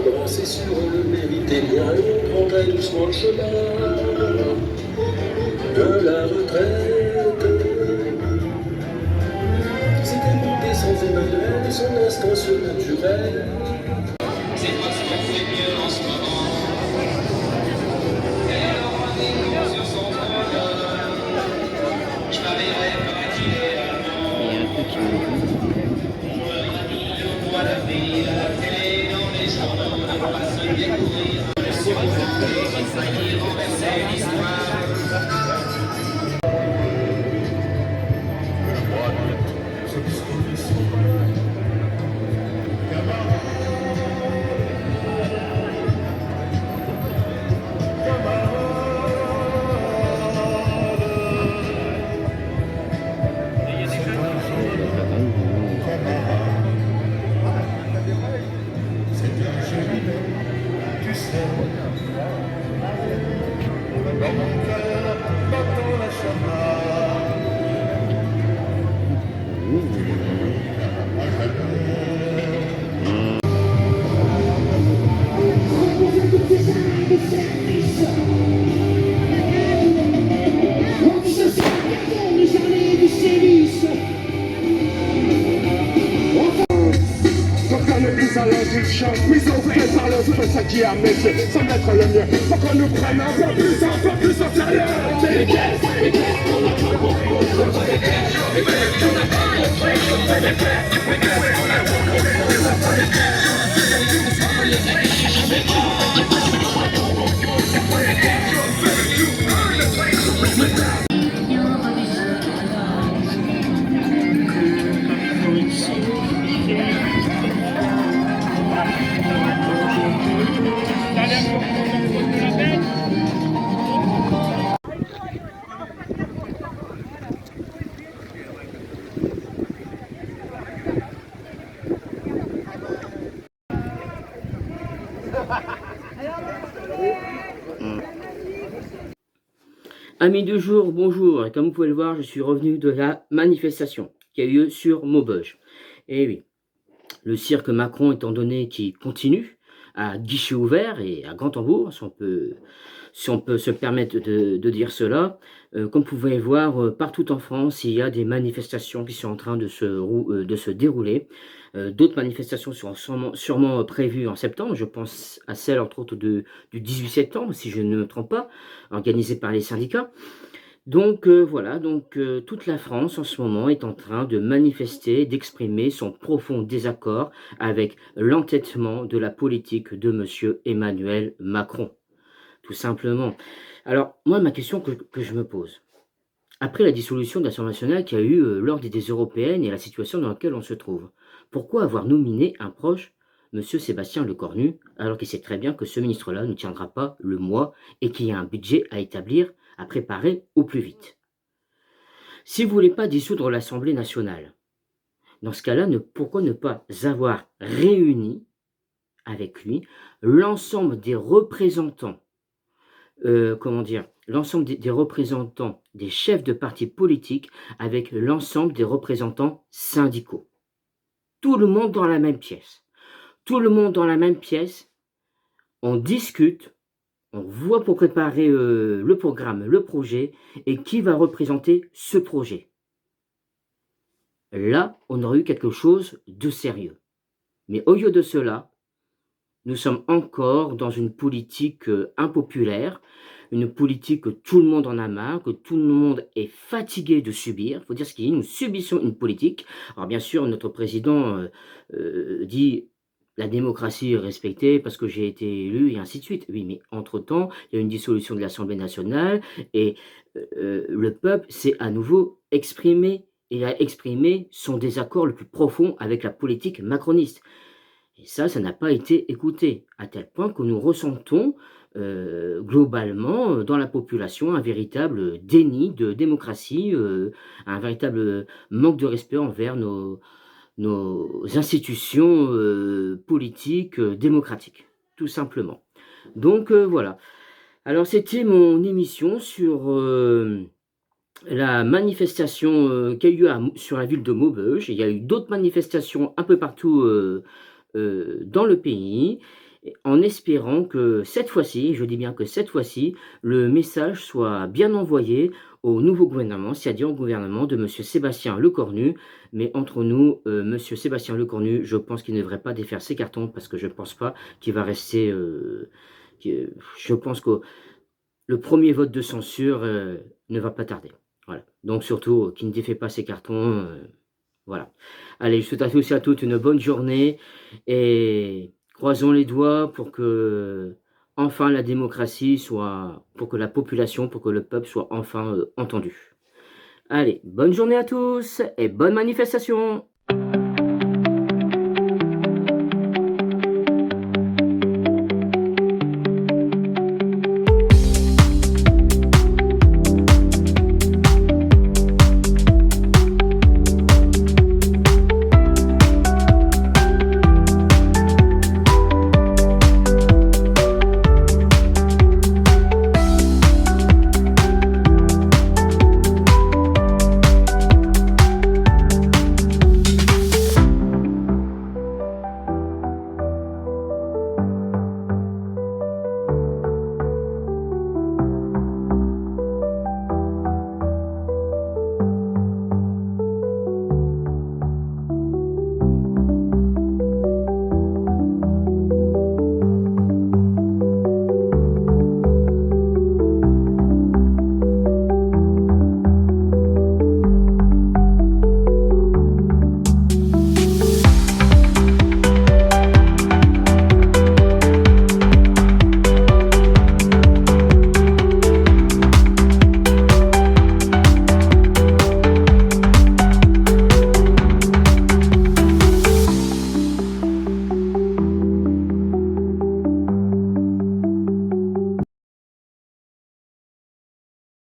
avancer sur le mérité bien, on prendrait doucement le chemin de la retraite. C'était pour descendre Emmanuel et son instinct surnaturel. C'est pas ce qu'on fait mieux en ce moment. Elle aura des noms sur son trône. Je m'avais fatigué avant. Il y a un truc qui me on me l'a dit au bois d'avril, à la télé, dans les journaux, on n'a pas se découvrir. Le surmonté qui faillit renverser l'histoire. Mis au fait par le feu, ça qui a mes yeux, sans être le mien. Faut qu'on nous prenne un peu plus en sérieux. C'est les guerres, on a pas beaucoup. Amis du jour, bonjour. Et comme vous pouvez le voir, je suis revenu de la manifestation qui a eu lieu sur Maubeuge. Et oui, le cirque Macron étant donné qu'il continue à guichet ouvert et à grand tambour, si on peut se permettre de dire cela. Comme vous pouvez le voir, partout en France, il y a des manifestations qui sont en train de se dérouler. D'autres manifestations sont sûrement prévues en septembre. Je pense à celle, entre autres, du 18 septembre, si je ne me trompe pas, organisée par les syndicats. Donc voilà, toute la France en ce moment est en train de manifester, d'exprimer son profond désaccord avec l'entêtement de la politique de monsieur Emmanuel Macron. Tout simplement. Alors, moi, ma question que je me pose, après la dissolution de l'Assemblée nationale qu'il y a eu lors des européennes et la situation dans laquelle on se trouve, pourquoi avoir nominé un proche, M. Sébastien Lecornu, alors qu'il sait très bien que ce ministre-là ne tiendra pas le mois et qu'il y a un budget à établir, à préparer au plus vite? Si vous ne voulez pas dissoudre l'Assemblée nationale, dans ce cas-là, pourquoi ne pas avoir réuni avec lui l'ensemble des représentants l'ensemble des représentants des chefs de partis politiques avec l'ensemble des représentants syndicaux. Tout le monde dans la même pièce. Tout le monde dans la même pièce, on discute, on voit pour préparer le programme, le projet, et qui va représenter ce projet. Là, on aurait eu quelque chose de sérieux. Mais au lieu de cela, nous sommes encore dans une politique impopulaire, une politique que tout le monde en a marre, que tout le monde est fatigué de subir. Il faut dire ce qu'il est, nous subissons une politique. Alors bien sûr, notre président dit la démocratie est respectée parce que j'ai été élu et ainsi de suite. Oui, mais entre-temps, il y a une dissolution de l'Assemblée nationale et le peuple s'est à nouveau exprimé. Il a exprimé son désaccord le plus profond avec la politique macroniste. Et ça n'a pas été écouté, à tel point que nous ressentons globalement dans la population un véritable déni de démocratie, un véritable manque de respect envers nos institutions politiques, démocratiques, tout simplement. Donc voilà. Alors c'était mon émission sur la manifestation qu'il y a eu sur la ville de Maubeuge. Il y a eu d'autres manifestations un peu partout dans le pays. en espérant que cette fois-ci, je dis bien que cette fois-ci, le message soit bien envoyé au nouveau gouvernement, c'est-à-dire au gouvernement de M. Sébastien Lecornu. Mais entre nous, M. Sébastien Lecornu, je pense qu'il ne devrait pas défaire ses cartons parce que je ne pense pas qu'il va rester... je pense que le premier vote de censure ne va pas tarder. Voilà. Donc surtout, qu'il ne défait pas ses cartons. Voilà. Allez, je souhaite à tous et à toutes une bonne journée et croisons les doigts pour que enfin la démocratie soit, pour que la population, pour que le peuple soit enfin entendu. Allez, bonne journée à tous et bonne manifestation!